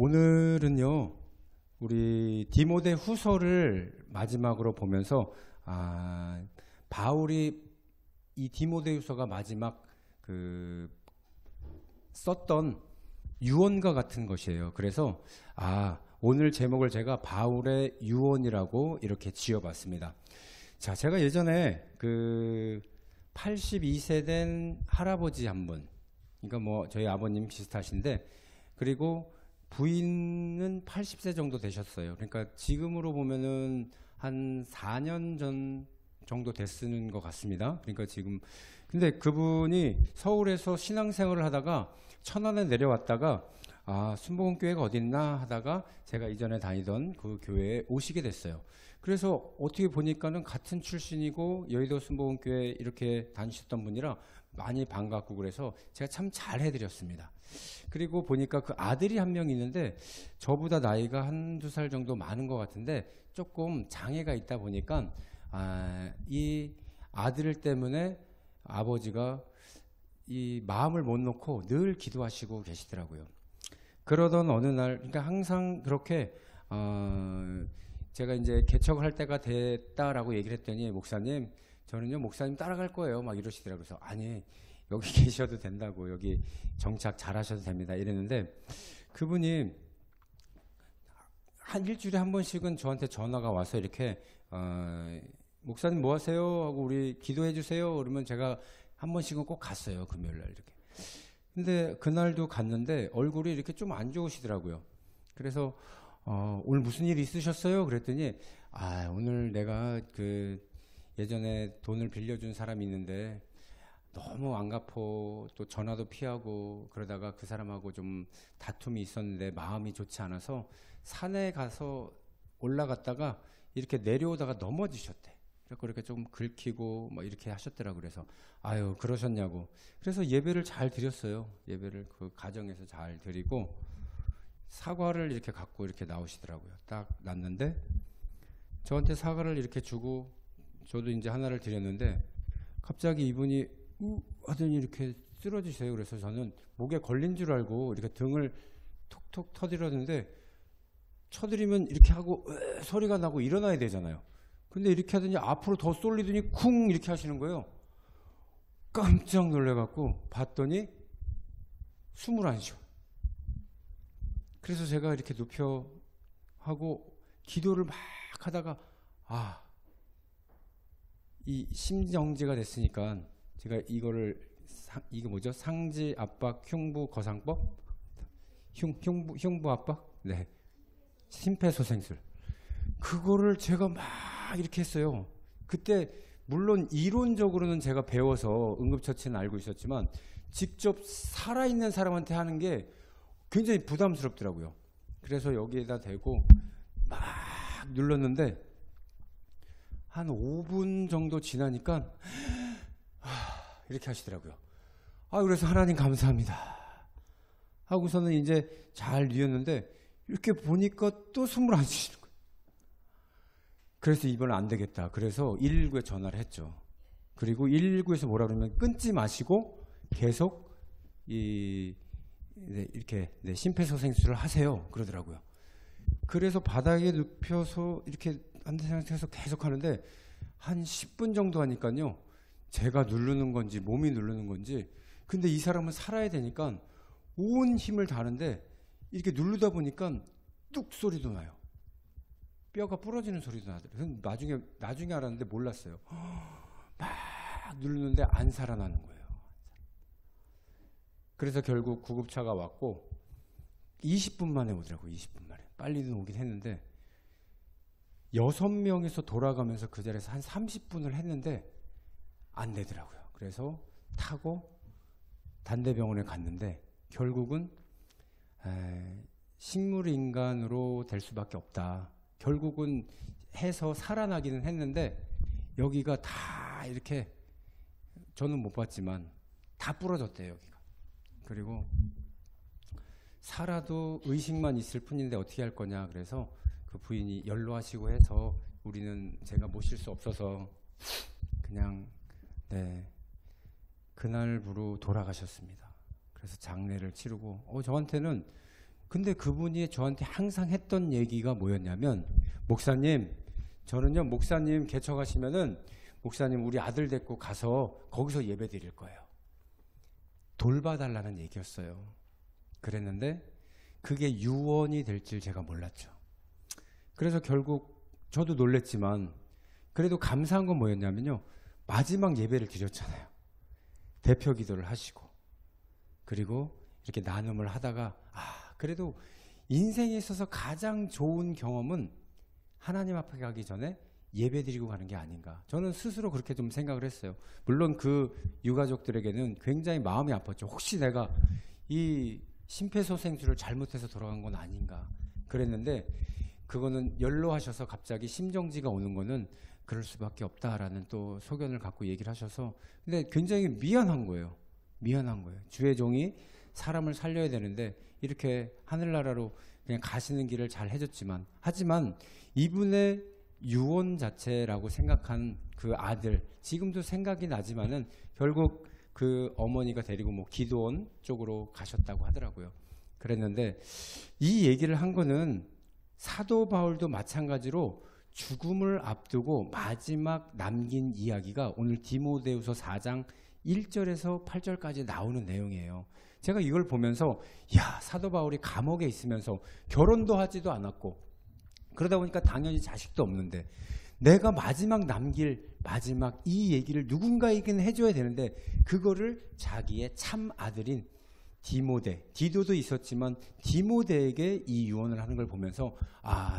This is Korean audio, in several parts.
오늘은요, 우리 디모데 후서를 마지막으로 보면서, 바울이 이 디모데 후서가 마지막 썼던 유언과 같은 것이에요. 그래서, 오늘 제목을 제가 바울의 유언이라고 이렇게 지어봤습니다. 자, 제가 예전에 82세 된 할아버지 한 분, 그러니까 뭐 저희 아버님 비슷하신데, 그리고 부인은 80세 정도 되셨어요. 그러니까 지금으로 보면은 한 4년 전 정도 됐는 것 같습니다. 그러니까 지금, 근데 그분이 서울에서 신앙생활을 하다가 천안에 내려왔다가, 순복음교회가 어딨나 하다가 제가 이전에 다니던 그 교회에 오시게 됐어요. 그래서 어떻게 보니까는 같은 출신이고 여의도 순복음교회 이렇게 다니셨던 분이라 많이 반갑고, 그래서 제가 참 잘 해드렸습니다. 그리고 보니까 그 아들이 한 명 있는데 저보다 나이가 한두 살 정도 많은 것 같은데 조금 장애가 있다 보니까 이 아들 때문에 아버지가 이 마음을 못 놓고 늘 기도하시고 계시더라고요. 그러던 어느 날, 그러니까 항상 그렇게 제가 이제 개척을 할 때가 됐다라고 얘기를 했더니, 목사님, 저는요 목사님 따라갈 거예요 막 이러시더라고요. 그래서 아니, 여기 계셔도 된다고, 여기 정착 잘 하셔도 됩니다 이랬는데, 그분이 한 일주일에 한 번씩은 저한테 전화가 와서 이렇게 목사님 뭐 하세요 하고 우리 기도해 주세요 그러면 제가 한 번씩은 꼭 갔어요, 금요일날 이렇게. 근데 그날도 갔는데 얼굴이 이렇게 좀 안 좋으시더라고요. 그래서 오늘 무슨 일 있으셨어요 그랬더니, 오늘 내가 예전에 돈을 빌려준 사람이 있는데 너무 안 갚고 또 전화도 피하고 그러다가 그 사람하고 좀 다툼이 있었는데 마음이 좋지 않아서 산에 가서 올라갔다가 이렇게 내려오다가 넘어지셨대. 그래서 이렇게 좀 긁히고 막 이렇게 하셨더라고요. 그래서 아유 그러셨냐고. 그래서 예배를 잘 드렸어요. 예배를 그 가정에서 잘 드리고 사과를 이렇게 갖고 이렇게 나오시더라고요. 딱 났는데 저한테 사과를 이렇게 주고 저도 이제 하나를 드렸는데 갑자기 이분이 하더니 이렇게 쓰러지세요. 그래서 저는 목에 걸린 줄 알고 이렇게 등을 톡톡 터드렸는데, 쳐드리면 이렇게 하고 소리가 나고 일어나야 되잖아요. 근데 이렇게 하더니 앞으로 더 쏠리더니 쿵 이렇게 하시는 거예요. 깜짝 놀래갖고 봤더니 숨을 안 쉬어. 그래서 제가 이렇게 눕혀 하고 기도를 막 하다가 이 심정지가 됐으니까 제가 이거를 이게 뭐죠? 상지 압박 흉부 거상법? 흉부 압박? 네. 심폐소생술. 그거를 제가 막 이렇게 했어요. 그때 물론 이론적으로는 제가 배워서 응급처치는 알고 있었지만 직접 살아있는 사람한테 하는 게 굉장히 부담스럽더라고요. 그래서 여기에다 대고 막 눌렀는데 한 5분 정도 지나니까 이렇게 하시더라고요. 그래서 하나님 감사합니다 하고서는 이제 잘 뉘었는데 이렇게 보니까 또 숨을 안 쉬시는 거예요. 그래서 이번엔 안 되겠다. 그래서 119에 전화를 했죠. 그리고 119에서 뭐라 그러면 끊지 마시고 계속 이렇게 심폐소생술을 하세요 그러더라고요. 그래서 바닥에 눕혀서 이렇게 앉은 상태에서 계속 하는데 한 10분 정도 하니까요, 제가 누르는 건지 몸이 누르는 건지, 근데 이 사람은 살아야 되니까 온 힘을 다하는데 이렇게 누르다 보니까 뚝 소리도 나요. 뼈가 부러지는 소리도 나더라고요. 나중에 알았는데 몰랐어요. 막 누르는데 안 살아나는 거예요. 그래서 결국 구급차가 왔고 20분 만에 오더라고요. 20분 만에. 빨리는 오긴 했는데 6명에서 돌아가면서 그 자리에서 한 30분을 했는데 안 되더라고요. 그래서 타고 단대병원에 갔는데 결국은 식물인간으로 될 수밖에 없다. 결국은 해서 살아나기는 했는데 여기가 다 이렇게, 저는 못 봤지만 다 부러졌대요, 여기가. 그리고 살아도 의식만 있을 뿐인데 어떻게 할 거냐. 그래서 그 부인이 연로하시고 해서 우리는 제가 모실 수 없어서 그냥 그날부로 돌아가셨습니다. 그래서 장례를 치르고 저한테는 근데 그분이 저한테 항상 했던 얘기가 뭐였냐면, 목사님, 저는요, 목사님 개척하시면은 목사님 우리 아들 데리고 가서 거기서 예배 드릴 거예요. 돌봐달라는 얘기였어요. 그랬는데 그게 유언이 될 줄 제가 몰랐죠. 그래서 결국 저도 놀랬지만 그래도 감사한 건 뭐였냐면요, 마지막 예배를 드렸잖아요. 대표 기도를 하시고 그리고 이렇게 나눔을 하다가 그래도 인생에 있어서 가장 좋은 경험은 하나님 앞에 가기 전에 예배 드리고 가는 게 아닌가, 저는 스스로 그렇게 좀 생각을 했어요. 물론 그 유가족들에게는 굉장히 마음이 아팠죠. 혹시 내가 이 심폐소생술을 잘못해서 돌아간 건 아닌가 그랬는데, 그거는 연로하셔서 갑자기 심정지가 오는 거는 그럴 수밖에 없다라는 또 소견을 갖고 얘기를 하셔서, 근데 굉장히 미안한 거예요. 미안한 거예요. 주의 종이 사람을 살려야 되는데 이렇게 하늘나라로 그냥 가시는 길을 잘 해줬지만, 하지만 이분의 유언 자체라고 생각한 그 아들, 지금도 생각이 나지만은 결국 그 어머니가 데리고 뭐 기도원 쪽으로 가셨다고 하더라고요. 그랬는데 이 얘기를 한 거는 사도 바울도 마찬가지로 죽음을 앞두고 마지막 남긴 이야기가 오늘 디모데후서 4장 1절에서 8절까지 나오는 내용이에요. 제가 이걸 보면서 사도 바울이 감옥에 있으면서 결혼도 하지도 않았고 그러다 보니까 당연히 자식도 없는데 내가 마지막 남길 마지막 이 얘기를 누군가에게는 해줘야 되는데 그거를 자기의 참 아들인 디도도 있었지만 디모데에게 이 유언을 하는 걸 보면서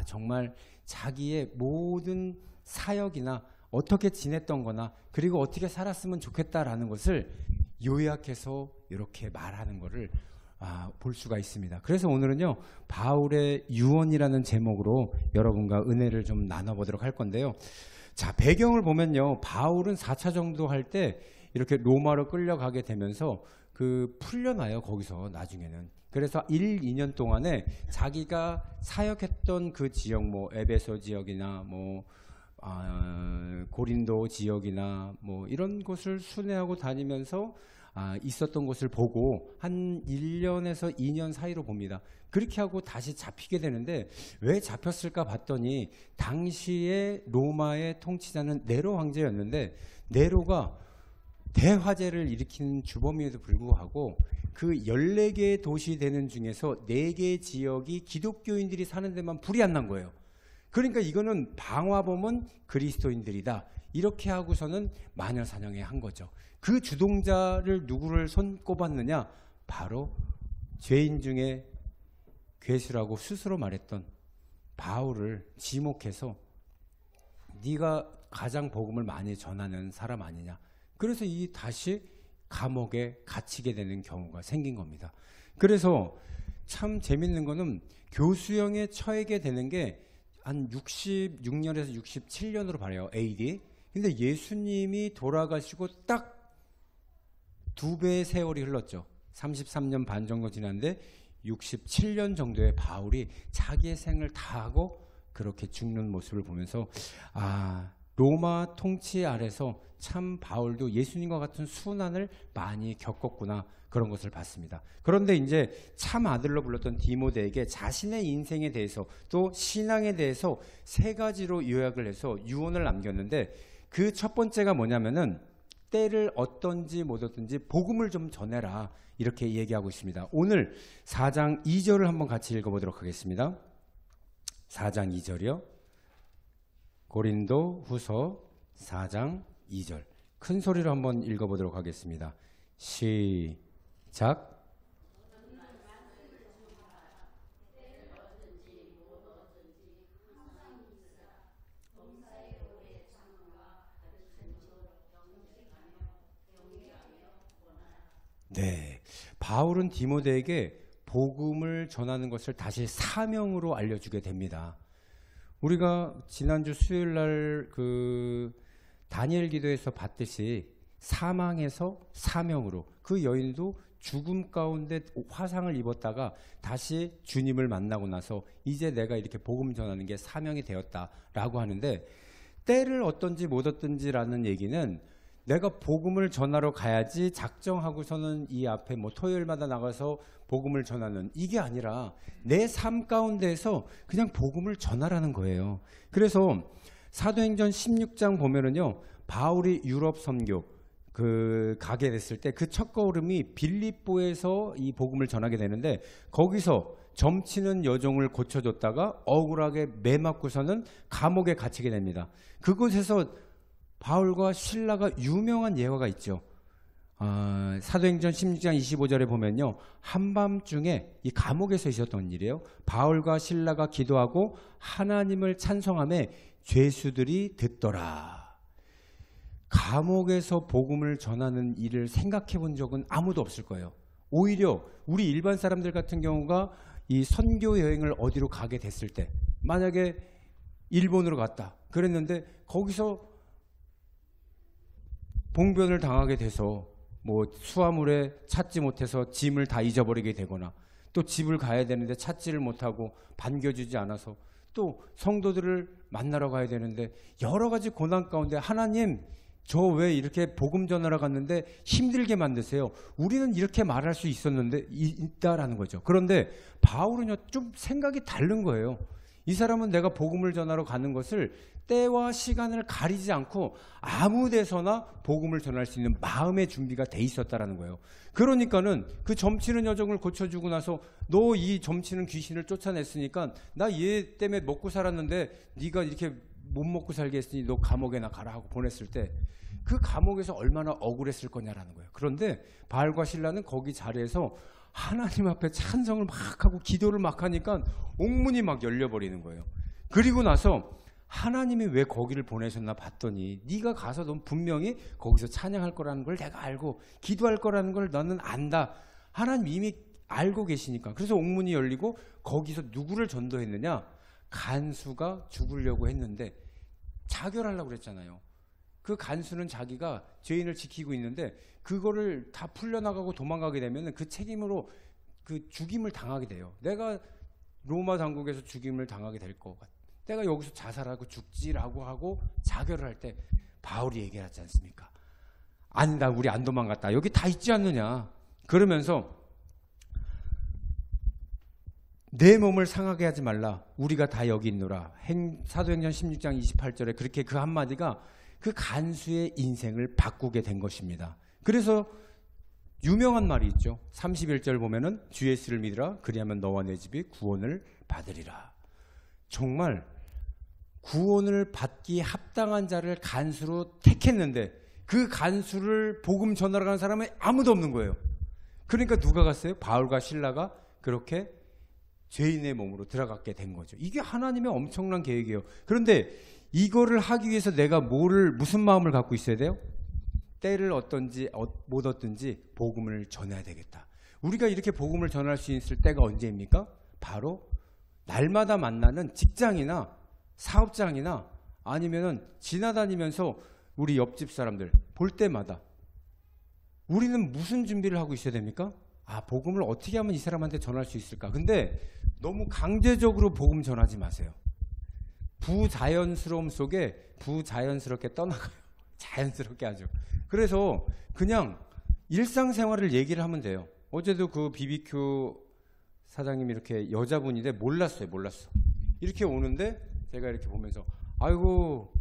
정말 자기의 모든 사역이나 어떻게 지냈던 거나 그리고 어떻게 살았으면 좋겠다라는 것을 요약해서 이렇게 말하는 거를 볼 수가 있습니다. 그래서 오늘은요, 바울의 유언이라는 제목으로 여러분과 은혜를 좀 나눠보도록 할 건데요. 자, 배경을 보면요, 바울은 4차 정도 할 때 이렇게 로마로 끌려가게 되면서 풀려나요, 거기서 나중에는. 그래서 1, 2년 동안에 자기가 사역했던 그 지역, 뭐 에베소 지역이나 뭐 고린도 지역이나 뭐 이런 곳을 순회하고 다니면서 있었던 곳을 보고 한 1년에서 2년 사이로 봅니다. 그렇게 하고 다시 잡히게 되는데 왜 잡혔을까 봤더니 당시에 로마의 통치자는 네로 황제였는데, 네로가 대화재를 일으킨 주범임에도 불구하고 그 14개의 도시 되는 중에서 4개 지역이 기독교인들이 사는 데만 불이 안 난 거예요. 그러니까 이거는 방화범은 그리스도인들이다, 이렇게 하고서는 마녀사냥에 한 거죠. 그 주동자를 누구를 손꼽았느냐, 바로 죄인 중에 괴수라고 스스로 말했던 바울을 지목해서 네가 가장 복음을 많이 전하는 사람 아니냐. 그래서 다시 감옥에 갇히게 되는 경우가 생긴 겁니다. 그래서 참 재밌는 거는 교수형에 처하게 되는 게 한 66년에서 67년으로 봐요, AD. 근데 예수님이 돌아가시고 딱 2배의 세월이 흘렀죠. 33년 반 정도 지났는데 67년 정도의 바울이 자기의 생을 다하고 그렇게 죽는 모습을 보면서 로마 통치 아래서 참 바울도 예수님과 같은 순환을 많이 겪었구나, 그런 것을 봤습니다. 그런데 이제 참 아들로 불렀던 디모데에게 자신의 인생에 대해서 또 신앙에 대해서 3가지로 요약을 해서 유언을 남겼는데, 그 첫 번째가 뭐냐면은 때를 어떤지 못 어떤지 복음을 좀 전해라, 이렇게 얘기하고 있습니다. 오늘 4장 2절을 한번 같이 읽어보도록 하겠습니다. 4장 2절이요. 고린도 후서 4장 2절. 큰 소리로 한번 읽어보도록 하겠습니다. 시작. 네, 바울은 디모데에게 복음을 전하는 것을 다시 사명으로 알려주게 됩니다. 우리가 지난주 수요일 날 다니엘 기도에서 봤듯이 사망에서 사명으로, 그 여인도 죽음 가운데 화상을 입었다가 다시 주님을 만나고 나서 이제 내가 이렇게 복음 전하는 게 사명이 되었다라고 하는데, 때를 어떤지 못 어떤지라는 얘기는 내가 복음을 전하러 가야지 작정하고서는 이 앞에 뭐 토요일마다 나가서 복음을 전하는 이게 아니라 내 삶 가운데에서 그냥 복음을 전하라는 거예요. 그래서 사도행전 16장 보면은요, 바울이 유럽 선교 가게 됐을 때 그 첫 걸음이 빌립보에서 이 복음을 전하게 되는데, 거기서 점치는 여종을 고쳐줬다가 억울하게 매맞고서는 감옥에 갇히게 됩니다. 그곳에서 바울과 실라가 유명한 예화가 있죠. 사도행전 16장 25절에 보면요, 한밤중에 이 감옥에서 있었던 일이에요. 바울과 실라가 기도하고 하나님을 찬송하며 죄수들이 듣더라. 감옥에서 복음을 전하는 일을 생각해 본 적은 아무도 없을 거예요. 오히려 우리 일반 사람들 같은 경우가 이 선교 여행을 어디로 가게 됐을 때, 만약에 일본으로 갔다 그랬는데 거기서 봉변을 당하게 돼서 뭐 수화물에 찾지 못해서 짐을 다 잊어버리게 되거나, 또 집을 가야 되는데 찾지를 못하고 반겨주지 않아서 또 성도들을 만나러 가야 되는데 여러 가지 고난 가운데 하나님, 저 왜 이렇게 복음 전하러 갔는데 힘들게 만드세요? 우리는 이렇게 말할 수 있다라는 거죠. 그런데 바울은요, 좀 생각이 다른 거예요. 이 사람은 내가 복음을 전하러 가는 것을 때와 시간을 가리지 않고 아무 데서나 복음을 전할 수 있는 마음의 준비가 돼 있었다라는 거예요. 그러니까는 그 점치는 여종을 고쳐주고 나서 너 이 점치는 귀신을 쫓아냈으니까 나 얘 때문에 먹고 살았는데 네가 이렇게 못 먹고 살게 했으니 너 감옥에나 가라 하고 보냈을 때 그 감옥에서 얼마나 억울했을 거냐라는 거예요. 그런데 바울과 실라는 거기 자리에서 하나님 앞에 찬성을 막 하고 기도를 막 하니까 옥문이 막 열려버리는 거예요. 그리고 나서 하나님이 왜 거기를 보내셨나 봤더니, 네가 가서 넌 분명히 거기서 찬양할 거라는 걸 내가 알고 기도할 거라는 걸 너는 안다. 하나님 이미 알고 계시니까. 그래서 옥문이 열리고 거기서 누구를 전도했느냐? 간수가 죽으려고 했는데 자결하려고 그랬잖아요. 그 간수는 자기가 죄인을 지키고 있는데 그거를 다 풀려나가고 도망가게 되면 그 책임으로 그 죽임을 당하게 돼요. 내가 로마 당국에서 죽임을 당하게 될 것 같아. 내가 여기서 자살하고 죽지라고 하고 자결을 할 때 바울이 얘기하지 않습니까? 아니다, 우리 안 도망갔다. 여기 다 있지 않느냐. 그러면서 내 몸을 상하게 하지 말라. 우리가 다 여기 있노라. 사도행전 16장 28절에 그렇게 그 한마디가 그 간수의 인생을 바꾸게 된 것입니다. 그래서 유명한 말이 있죠. 31절 보면은 주 예수를 믿으라. 그리하면 너와 내 집이 구원을 받으리라. 정말 구원을 받기 합당한 자를 간수로 택했는데 그 간수를 복음 전하러 가는 사람은 아무도 없는 거예요. 그러니까 누가 갔어요? 바울과 실라가 그렇게 죄인의 몸으로 들어가게 된 거죠. 이게 하나님의 엄청난 계획이에요. 그런데 이거를 하기 위해서 내가 무슨 마음을 갖고 있어야 돼요? 때를 어떤지 못 얻든지 복음을 전해야 되겠다. 우리가 이렇게 복음을 전할 수 있을 때가 언제입니까? 바로 날마다 만나는 직장이나 사업장이나 아니면은 지나다니면서 우리 옆집 사람들 볼 때마다 우리는 무슨 준비를 하고 있어야 됩니까? 복음을 어떻게 하면 이 사람한테 전할 수 있을까? 근데 너무 강제적으로 복음 전하지 마세요. 부자연스러움 속에 부자연스럽게 떠나가요. 자연스럽게 하죠. 그래서 그냥 일상생활을 얘기를 하면 돼요. 어제도 그 BBQ 사장님이 이렇게 여자분인데 몰랐어. 이렇게 오는데 제가 이렇게 보면서 아이고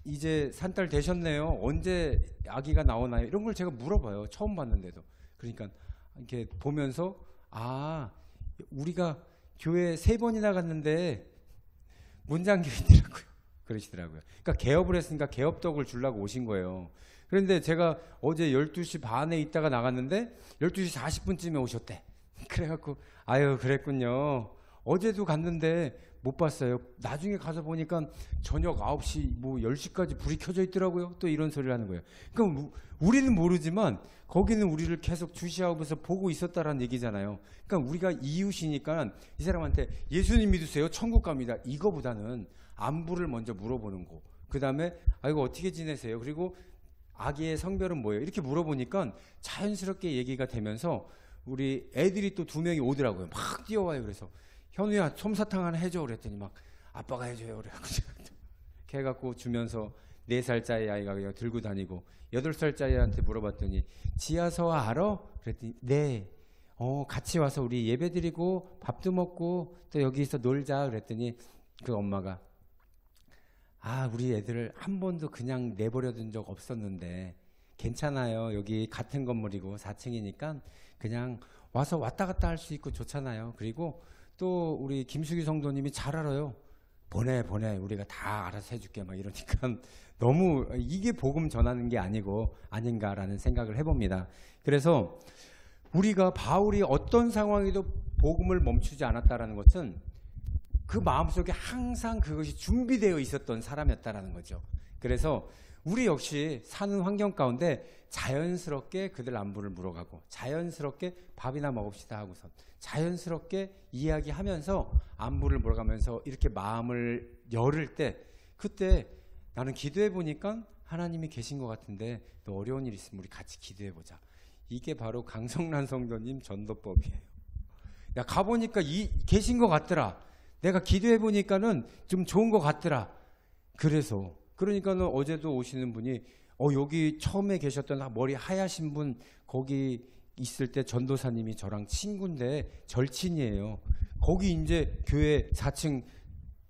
이제 산딸 되셨네요. 언제 아기가 나오나요? 이런 걸 제가 물어봐요. 처음 봤는데도. 그러니까 이렇게 보면서 우리가 교회 3번이나 갔는데 문장교인이라고요. 그러시더라고요. 그러니까 개업을 했으니까 개업덕을 주려고 오신 거예요. 그런데 제가 어제 12시 반에 있다가 나갔는데 12시 40분쯤에 오셨대. 그래갖고 아유 그랬군요. 어제도 갔는데 못 봤어요. 나중에 가서 보니까 저녁 9시 뭐 10시까지 불이 켜져 있더라고요. 또 이런 소리를 하는 거예요. 그러니까 우리는 모르지만 거기는 우리를 계속 주시하고서 보고 있었다라는 얘기잖아요. 그러니까 우리가 이웃이니까 이 사람한테 예수님 믿으세요? 천국 갑니다. 이거보다는 안부를 먼저 물어보는 거. 그 다음에 아이고 어떻게 지내세요? 그리고 아기의 성별은 뭐예요? 이렇게 물어보니까 자연스럽게 얘기가 되면서 우리 애들이 또 2명이 오더라고요. 막 뛰어와요. 그래서 현우야 솜사탕 하나 해줘 그랬더니 막 아빠가 해줘요. 그래갖고 제가 해갖고 주면서 4살짜리 아이가 그냥 들고 다니고 8살짜리한테 물어봤더니 지하서 알아? 그랬더니 네. 같이 와서 우리 예배 드리고 밥도 먹고 또 여기서 놀자 그랬더니 그 엄마가 우리 애들을 한 번도 그냥 내버려 둔 적 없었는데 괜찮아요. 여기 같은 건물이고 4층이니까 그냥 와서 왔다 갔다 할 수 있고 좋잖아요. 그리고 또 우리 김수기 성도님이 잘 알아요. 보내 우리가 다 알아서 해줄게 막 이러니까 너무 이게 복음 전하는 게 아닌가라는 생각을 해봅니다. 그래서 우리가 바울이 어떤 상황에도 복음을 멈추지 않았다라는 것은 그 마음속에 항상 그것이 준비되어 있었던 사람이었다라는 거죠. 그래서 우리 역시 사는 환경 가운데 자연스럽게 그들 안부를 물어가고 자연스럽게 밥이나 먹읍시다 하고서 자연스럽게 이야기하면서 안부를 물어가면서 이렇게 마음을 열을 때 그때 나는 기도해 보니까 하나님이 계신 것 같은데 또 어려운 일 있으면 우리 같이 기도해 보자. 이게 바로 강성란 성도님 전도법이에요. 야 가보니까 계신 것 같더라. 내가 기도해 보니까는 좀 좋은 것 같더라. 그러니까는 어제도 오시는 분이 여기 처음에 계셨던 머리 하얗신 분 거기 있을 때 전도사님이 저랑 친구인데 절친이에요. 거기 이제 교회 4층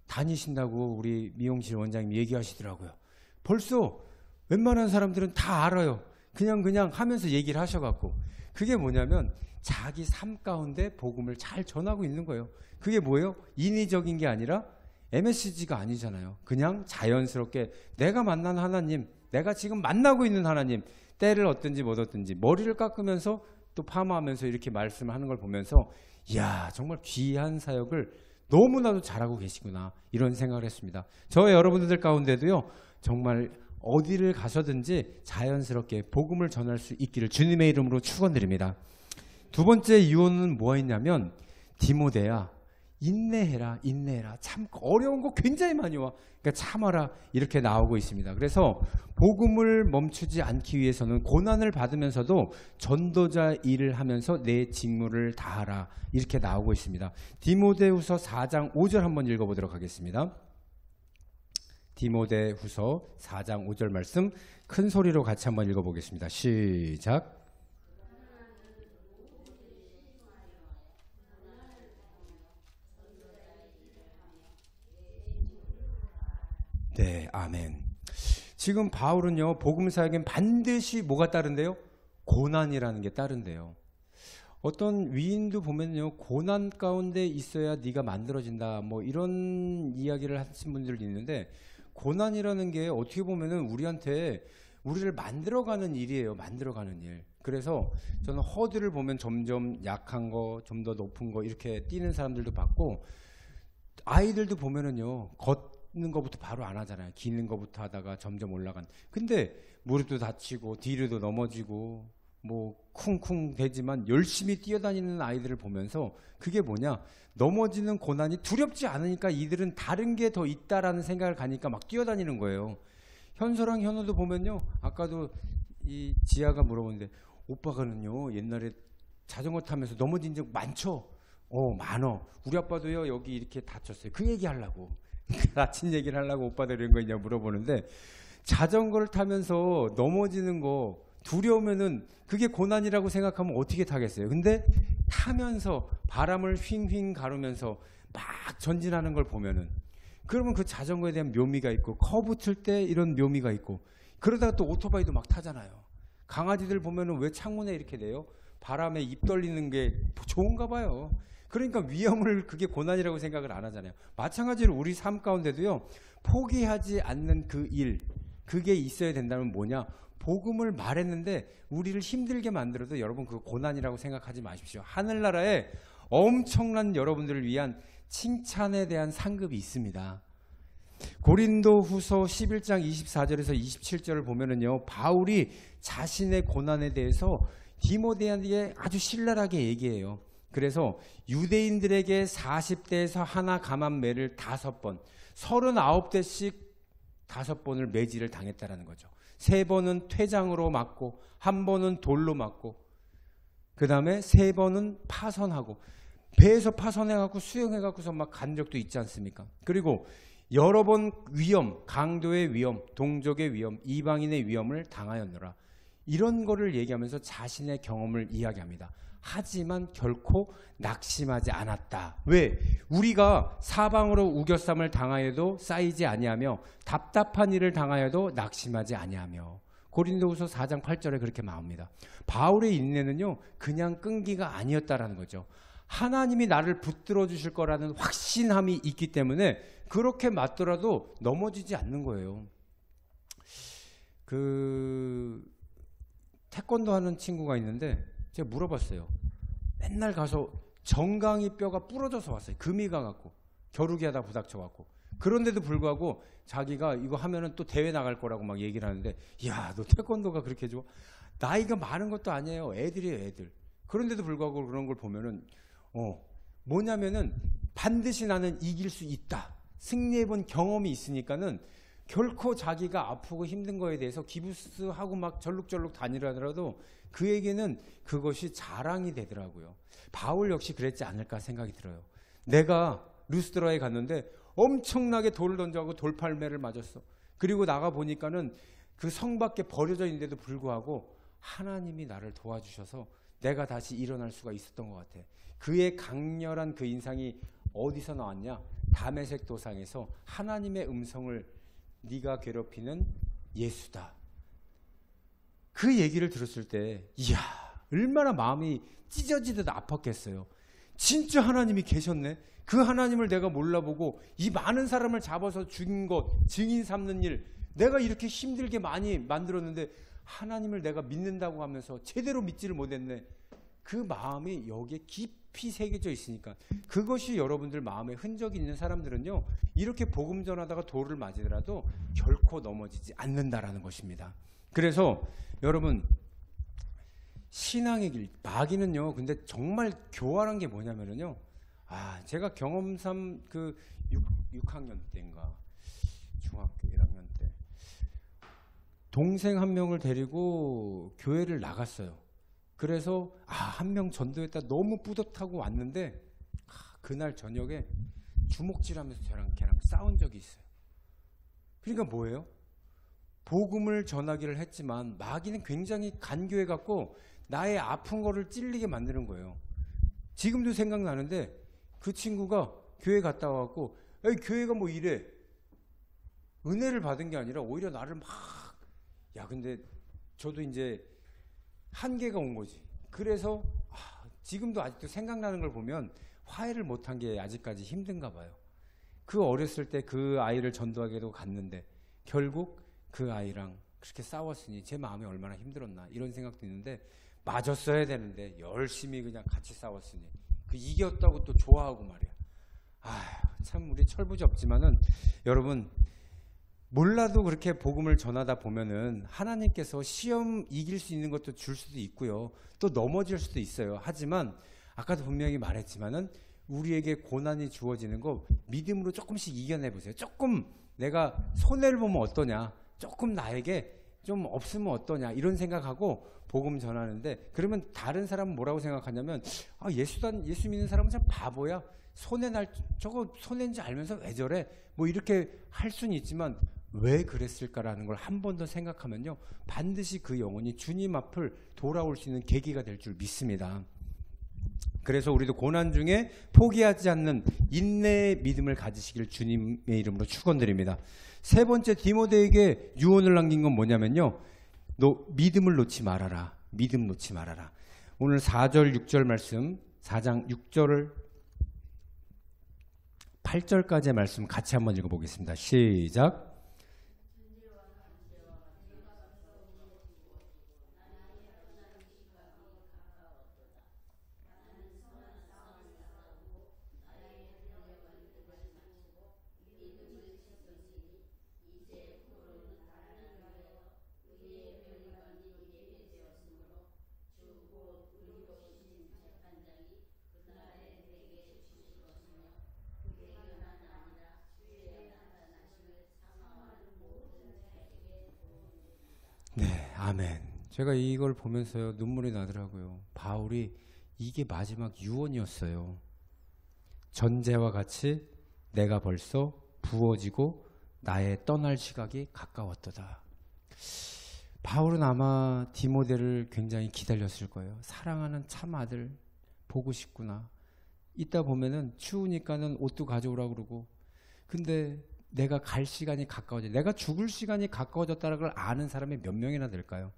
다니신다고 우리 미용실 원장님 얘기하시더라고요. 벌써 웬만한 사람들은 다 알아요. 그냥 하면서 얘기를 하셔갖고 그게 뭐냐면 자기 삶 가운데 복음을 잘 전하고 있는 거예요. 그게 뭐예요? 인위적인 게 아니라 MSG가 아니잖아요. 그냥 자연스럽게 내가 만난 하나님, 내가 지금 만나고 있는 하나님, 때를 얻든지 못 얻든지 머리를 깎으면서 또 파마하면서 이렇게 말씀을 하는 걸 보면서 이야 정말 귀한 사역을 너무나도 잘하고 계시구나 이런 생각을 했습니다. 저와 여러분들 가운데도요 정말 어디를 가서든지 자연스럽게 복음을 전할 수 있기를 주님의 이름으로 축원드립니다. 두 번째 유언은 뭐였냐면 디모데야 인내해라. 참 어려운 거 굉장히 많이 와. 그러니까 참아라 이렇게 나오고 있습니다. 그래서 복음을 멈추지 않기 위해서는 고난을 받으면서도 전도자 일을 하면서 내 직무를 다하라 이렇게 나오고 있습니다. 디모데후서 4장 5절 한번 읽어보도록 하겠습니다. 디모데후서 4장 5절 말씀 큰 소리로 같이 한번 읽어보겠습니다. 시작. 네, 아멘. 지금 바울은요 복음 사역엔 반드시 뭐가 따른대요? 고난이라는 게 따른대요. 어떤 위인도 보면요 고난 가운데 있어야 네가 만들어진다 뭐 이런 이야기를 하신 분들도 있는데 고난이라는 게 어떻게 보면은 우리를 만들어가는 일이에요. 만들어가는 일. 그래서 저는 허들을 보면 점점 약한 거, 좀 더 높은 거 이렇게 뛰는 사람들도 봤고 아이들도 보면은요 걷는 거부터 바로 안 하잖아요. 기는 거부터 하다가 점점 올라간. 근데 무릎도 다치고 뒤로도 넘어지고 뭐 쿵쿵 대지만 열심히 뛰어다니는 아이들을 보면서 그게 뭐냐 넘어지는 고난이 두렵지 않으니까 이들은 다른 게 더 있다라는 생각을 가니까 막 뛰어다니는 거예요. 현서랑 현우도 보면요 아까도 이 지아가 물어보는데 오빠가는요 옛날에 자전거 타면서 넘어진 적 많죠? 많어. 우리 아빠도요 여기 이렇게 다쳤어요. 그 얘기 하려고 다친 얘기를 하려고 오빠들 이런 거 있냐 물어보는데 자전거를 타면서 넘어지는 거 두려우면은 그게 고난이라고 생각하면 어떻게 타겠어요? 근데 타면서 바람을 휘잉휘잉 가르면서 막 전진하는 걸 보면은 그러면 그 자전거에 대한 묘미가 있고 커브 틀 때 이런 묘미가 있고 그러다가 또 오토바이도 막 타잖아요. 강아지들 보면은 왜 창문에 이렇게 돼요? 바람에 입 벌리는 게 좋은가 봐요. 그러니까 위험을 그게 고난이라고 생각을 안 하잖아요. 마찬가지로 우리 삶 가운데도요 포기하지 않는 그 일 그게 있어야 된다면 뭐냐 복음을 말했는데 우리를 힘들게 만들어도 여러분 그거 고난이라고 생각하지 마십시오. 하늘나라에 엄청난 여러분들을 위한 칭찬에 대한 상급이 있습니다. 고린도후서 11장 24절에서 27절을 보면은요 바울이 자신의 고난에 대해서 디모데에게 아주 신랄하게 얘기해요. 그래서 유대인들에게 40대에서 하나 감한 매를 5번 39대씩 5번을 매질을 당했다라는 거죠. 3번은 퇴장으로 맞고 1번은 돌로 맞고 그 다음에 3번은 파선하고 배에서 파선해갖고 수영해갖고서 막 간 적도 있지 않습니까? 그리고 여러 번 위험, 강도의 위험, 동족의 위험, 이방인의 위험을 당하였노라. 이런 거를 얘기하면서 자신의 경험을 이야기합니다. 하지만 결코 낙심하지 않았다. 왜? 우리가 사방으로 우겨쌈을 당하여도 쌓이지 아니하며 답답한 일을 당하여도 낙심하지 아니하며. 고린도후서 4장 8절에 그렇게 나옵니다. 바울의 인내는요, 그냥 끈기가 아니었다라는 거죠. 하나님이 나를 붙들어 주실 거라는 확신함이 있기 때문에 그렇게 맞더라도 넘어지지 않는 거예요. 태권도 하는 친구가 있는데 제가 물어봤어요. 맨날 가서 정강이 뼈가 부러져서 왔어요. 금이 가갖고 겨루기 하다 부닥쳐갖고. 그런데도 불구하고 자기가 이거 하면은 또 대회 나갈 거라고 막 얘기를 하는데, 야, 너 태권도가 그렇게 좋아? 나이가 많은 것도 아니에요. 애들이에요, 애들. 그런데도 불구하고 그런 걸 보면은 뭐냐면은 반드시 나는 이길 수 있다. 승리해본 경험이 있으니까는 결코 자기가 아프고 힘든 거에 대해서 기부스하고 막 절룩절룩 다니라더라도 그에게는 그것이 자랑이 되더라고요. 바울 역시 그랬지 않을까 생각이 들어요. 내가 루스드라에 갔는데 엄청나게 돌을 던져가고 돌팔매를 맞았어. 그리고 나가 보니까는 그 성 밖에 버려져 있는데도 불구하고 하나님이 나를 도와주셔서 내가 다시 일어날 수가 있었던 것 같아. 그의 강렬한 그 인상이 어디서 나왔냐? 다메섹 도상에서 하나님의 음성을, 네가 괴롭히는 예수다. 그 얘기를 들었을 때 이야, 얼마나 마음이 찢어지듯 아팠겠어요. 진짜 하나님이 계셨네. 그 하나님을 내가 몰라보고 이 많은 사람을 잡아서 죽인 것, 증인 삼는 일, 내가 이렇게 힘들게 많이 만들었는데 하나님을 내가 믿는다고 하면서 제대로 믿지를 못했네. 그 마음이 여기에 깊이 새겨져 있으니까. 그것이 여러분들 마음에 흔적이 있는 사람들은요, 이렇게 복음 전하다가 돌을 맞으더라도 결코 넘어지지 않는다라는 것입니다. 그래서 여러분, 신앙의 길, 마귀는요, 근데 정말 교활한 게 뭐냐면요, 제가 경험삼 6학년 때인가 중학교 1학년 때 동생 한 명을 데리고 교회를 나갔어요. 그래서 한 명 전도했다 너무 뿌듯하고 왔는데 그날 저녁에 주먹질하면서 걔랑 싸운 적이 있어요. 그러니까 뭐예요? 복음을 전하기를 했지만 마귀는 굉장히 간교해 갖고 나의 아픈 거를 찔리게 만드는 거예요. 지금도 생각나는데 그 친구가 교회 갔다 와갖고 교회가 뭐 이래. 은혜를 받은 게 아니라 오히려 나를 근데 저도 이제 한계가 온 거지. 그래서 지금도 아직도 생각나는 걸 보면 화해를 못한 게 아직까지 힘든가 봐요. 그 어렸을 때 그 아이를 전도하게도 갔는데 결국 그 아이랑 그렇게 싸웠으니 제 마음이 얼마나 힘들었나 이런 생각도 있는데, 맞았어야 되는데 열심히 그냥 같이 싸웠으니 이겼다고 또 좋아하고 말이야. 참 우리 철부지없지만은 여러분, 몰라도 그렇게 복음을 전하다 보면은 하나님께서 시험 이길 수 있는 것도 줄 수도 있고요. 또 넘어질 수도 있어요. 하지만 아까도 분명히 말했지만은 우리에게 고난이 주어지는 거 믿음으로 조금씩 이겨내보세요. 조금 내가 손해를 보면 어떠냐, 조금 나에게 좀 없으면 어떠냐 이런 생각하고 복음 전하는데, 그러면 다른 사람은 뭐라고 생각하냐면 예수 믿는 사람은 참 바보야. 저거 손해인지 알면서 왜 저래? 뭐 이렇게 할 수는 있지만 왜 그랬을까라는 걸 한 번 더 생각하면요, 반드시 그 영혼이 주님 앞을 돌아올 수 있는 계기가 될 줄 믿습니다. 그래서 우리도 고난 중에 포기하지 않는 인내의 믿음을 가지시길 주님의 이름으로 축원드립니다. 세 번째, 디모데에게 유언을 남긴 건 뭐냐면요, 너 믿음을 놓지 말아라. 믿음 놓지 말아라. 오늘 4절 6절 말씀, 4장 6절을 8절까지의 말씀 같이 한번 읽어보겠습니다. 시작. 네, 아멘. 제가 이걸 보면서요, 눈물이 나더라고요. 바울이 이게 마지막 유언이었어요. 전제와 같이 내가 벌써 부어지고 나의 떠날 시각이 가까웠도다. 바울은 아마 디모데를 굉장히 기다렸을 거예요. 사랑하는 참 아들 보고 싶구나. 이따 보면은 추우니까는 옷도 가져오라고 그러고, 근데 내가 갈 시간이 가까워져, 내가 죽을 시간이 가까워졌다는 걸 아는 사람이 몇 명이나 될까요?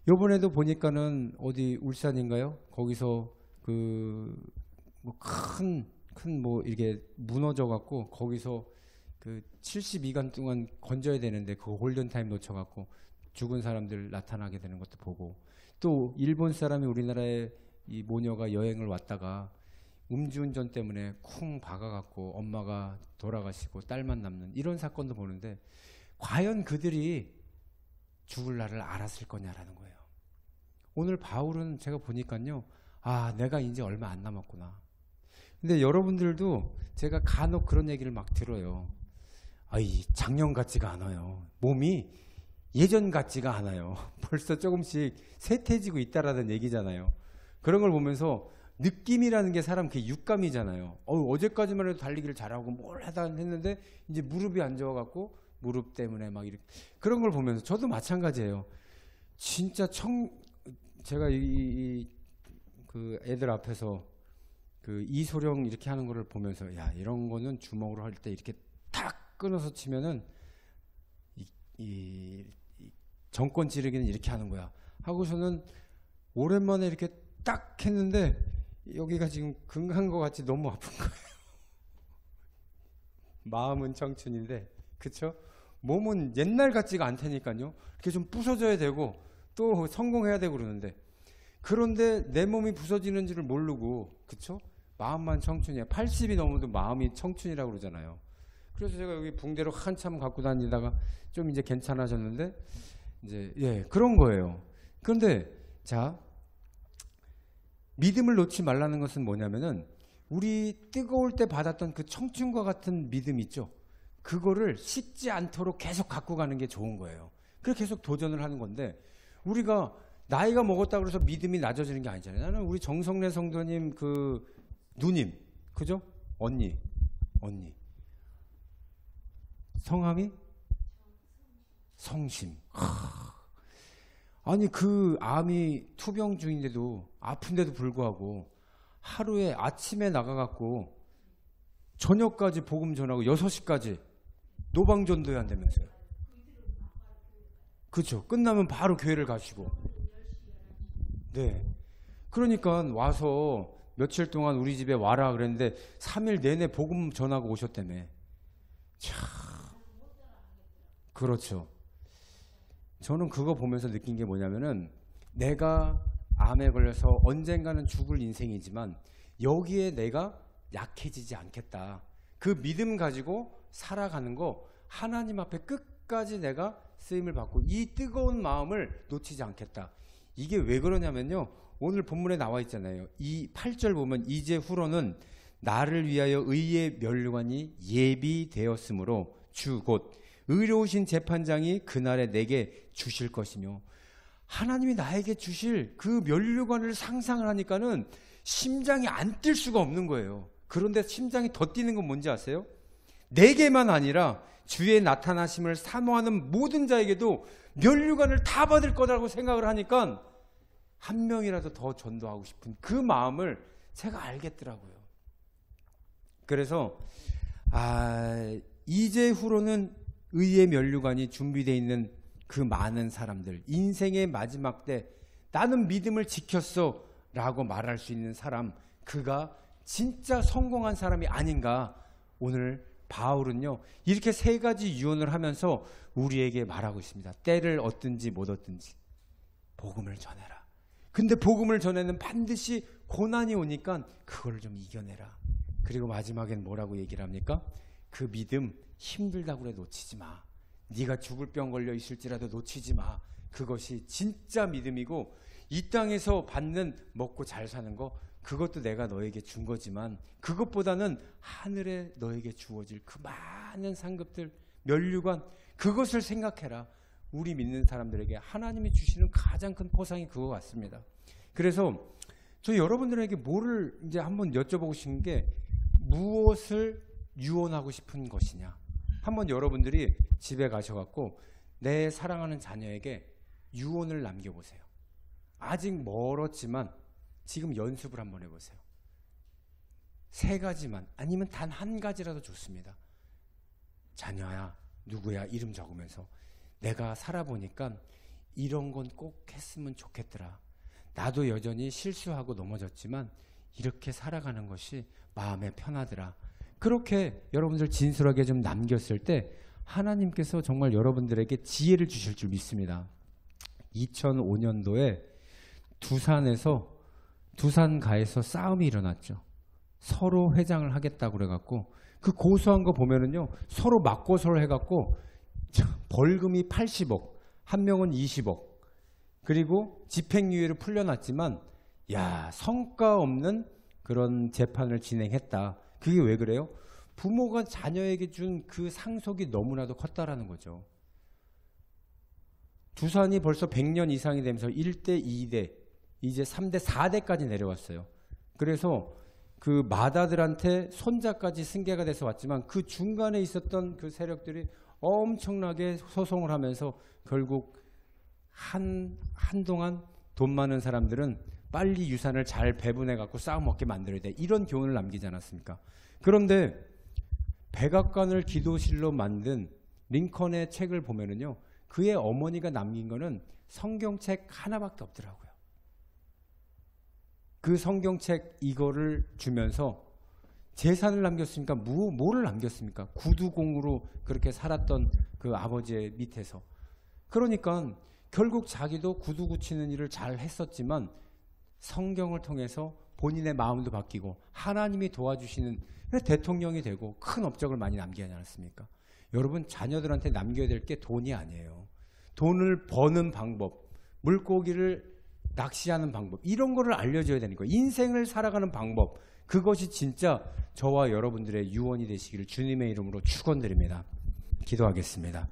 요번에도 보니까는 어디 울산인가요? 거기서 그 뭐 큰 뭐 이게 무너져 갖고 거기서 그 72시간 동안 건져야 되는데 그 골든타임 놓쳐 갖고 죽은 사람들 나타나게 되는 것도 보고, 또 일본 사람이 우리나라에 이 모녀가 여행을 왔다가 음주운전 때문에 쿵 박아갖고 엄마가 돌아가시고 딸만 남는 이런 사건도 보는데, 과연 그들이 죽을 날을 알았을 거냐라는 거예요. 오늘 바울은 제가 보니까요, 아, 내가 이제 얼마 안 남았구나. 근데 여러분들도 제가 간혹 그런 얘기를 막 들어요. 아이, 작년 같지가 않아요. 몸이 예전 같지가 않아요. 벌써 조금씩 쇠퇴지고 있다라는 얘기잖아요. 그런 걸 보면서 느낌이라는 게 사람 그 육감이잖아요. 어제까지만 해도 달리기를 잘하고 뭘 하다 했는데 이제 무릎이 안 좋아갖고 무릎 때문에 막 이렇게, 그런 걸 보면서 저도 마찬가지예요. 진짜 제가 그 애들 앞에서 그 이소룡 이렇게 하는 거를 보면서, 야, 이런 거는 주먹으로 할 때 이렇게 탁 끊어서 치면은 이 정권 찌르기는 이렇게 하는 거야 하고서는 오랜만에 이렇게 딱 했는데 여기가 지금 금간 것 같이 너무 아픈 거예요. 마음은 청춘인데, 그쵸? 몸은 옛날 같지가 않다니까요. 이렇게 좀 부서져야 되고 또 성공해야 되고 그러는데, 그런데 내 몸이 부서지는지를 모르고, 그쵸? 마음만 청춘이야. 80이 넘어도 마음이 청춘이라고 그러잖아요. 그래서 제가 여기 붕대로 한참 갖고 다니다가 좀 이제 괜찮아졌는데, 이제, 예, 그런 거예요. 그런데, 자, 믿음을 놓지 말라는 것은 뭐냐면은, 우리 뜨거울 때 받았던 그 청춘과 같은 믿음 있죠? 그거를 식지 않도록 계속 갖고 가는 게 좋은 거예요. 그래서 계속 도전을 하는 건데, 우리가 나이가 먹었다고 해서 믿음이 낮아지는 게 아니잖아요. 나는 우리 정성래 성도님 그 누님, 그죠? 언니. 성함이? 성심. 아니, 그 암이 투병 중인데도, 아픈데도 불구하고 하루에 아침에 나가갖고 저녁까지 복음 전하고 6시까지 노방전도해야 한다면서요. 그렇죠. 끝나면 바로 교회를 가시고. 네. 그러니까 와서 며칠 동안 우리 집에 와라 그랬는데 3일 내내 복음 전하고 오셨다며. 참. 그렇죠. 저는 그거 보면서 느낀 게 뭐냐면은, 내가 암에 걸려서 언젠가는 죽을 인생이지만 여기에 내가 약해지지 않겠다. 그 믿음 가지고 살아가는 거, 하나님 앞에 끝까지 내가 쓰임을 받고 이 뜨거운 마음을 놓치지 않겠다. 이게 왜 그러냐면요, 오늘 본문에 나와 있잖아요. 이 8절 보면, 이제 후로는 나를 위하여 의의 면류관이 예비되었으므로 주 곧 의로우신 재판장이 그날에 내게 주실 것이며, 하나님이 나에게 주실 그 면류관을 상상을 하니까는 심장이 안 뛸 수가 없는 거예요. 그런데 심장이 더 뛰는 건 뭔지 아세요? 내게만 아니라 주의 나타나심을 사모하는 모든 자에게도 면류관을 다 받을 거라고 생각을 하니까 한 명이라도 더 전도하고 싶은 그 마음을 제가 알겠더라고요. 그래서 이제 후로는 의의 면류관이 준비되어 있는 그 많은 사람들, 인생의 마지막 때 나는 믿음을 지켰어 라고 말할 수 있는 사람, 그가 진짜 성공한 사람이 아닌가. 오늘 바울은요, 이렇게 3가지 유언을 하면서 우리에게 말하고 있습니다. 때를 얻든지 못 얻든지 복음을 전해라. 근데 복음을 전에는 반드시 고난이 오니까 그걸 좀 이겨내라. 그리고 마지막엔 뭐라고 얘기를 합니까? 그 믿음 힘들다고 그래 놓치지 마. 네가 죽을 병 걸려 있을지라도 놓치지 마. 그것이 진짜 믿음이고, 이 땅에서 받는 먹고 잘 사는 거, 그것도 내가 너에게 준 거지만 그것보다는 하늘에 너에게 주어질 그 많은 상급들, 면류관, 그것을 생각해라. 우리 믿는 사람들에게 하나님이 주시는 가장 큰 포상이 그거 같습니다. 그래서 저 여러분들에게 뭐를 이제 한번 여쭤보고 싶은 게, 무엇을 유언하고 싶은 것이냐? 한번 여러분들이 집에 가셔갖고 내 사랑하는 자녀에게 유언을 남겨보세요. 아직 멀었지만 지금 연습을 한번 해보세요. 3가지만, 아니면 단 1가지라도 좋습니다. 자녀야, 누구야, 이름 적으면서 내가 살아보니까 이런 건 꼭 했으면 좋겠더라. 나도 여전히 실수하고 넘어졌지만 이렇게 살아가는 것이 마음에 편하더라. 그렇게 여러분들 진솔하게 좀 남겼을 때 하나님께서 정말 여러분들에게 지혜를 주실 줄 믿습니다. 2005년도에 두산가에서 싸움이 일어났죠. 서로 회장을 하겠다고 그래갖고 그 고소한 거 보면은요, 서로 맞고서를 해갖고 벌금이 80억, 한 명은 20억, 그리고 집행유예를 풀려났지만 야, 성과 없는 그런 재판을 진행했다. 그게 왜 그래요? 부모가 자녀에게 준 그 상속이 너무나도 컸다라는 거죠. 두산이 벌써 100년 이상이 되면서 1대, 2대, 이제 3대, 4대까지 내려왔어요. 그래서 그 마다들한테 손자까지 승계가 돼서 왔지만 그 중간에 있었던 그 세력들이 엄청나게 소송을 하면서 결국 한동안 돈 많은 사람들은 빨리 유산을 잘 배분해 갖고 싸움 없게 만들어야 돼. 이런 교훈을 남기지 않았습니까? 그런데 백악관을 기도실로 만든 링컨의 책을 보면은요, 그의 어머니가 남긴 거는 성경책 하나밖에 없더라고요. 그 성경책 이거를 주면서 재산을 남겼으니까 뭐를 남겼습니까? 구두공으로 그렇게 살았던 그 아버지의 밑에서. 그러니까 결국 자기도 구두 고치는 일을 잘 했었지만 성경을 통해서 본인의 마음도 바뀌고 하나님이 도와주시는 대통령이 되고 큰 업적을 많이 남기지 않았습니까? 여러분, 자녀들한테 남겨야 될 게 돈이 아니에요. 돈을 버는 방법, 물고기를 낚시하는 방법, 이런 거를 알려줘야 되는 거예요. 인생을 살아가는 방법, 그것이 진짜 저와 여러분들의 유언이 되시기를 주님의 이름으로 축원드립니다. 기도하겠습니다.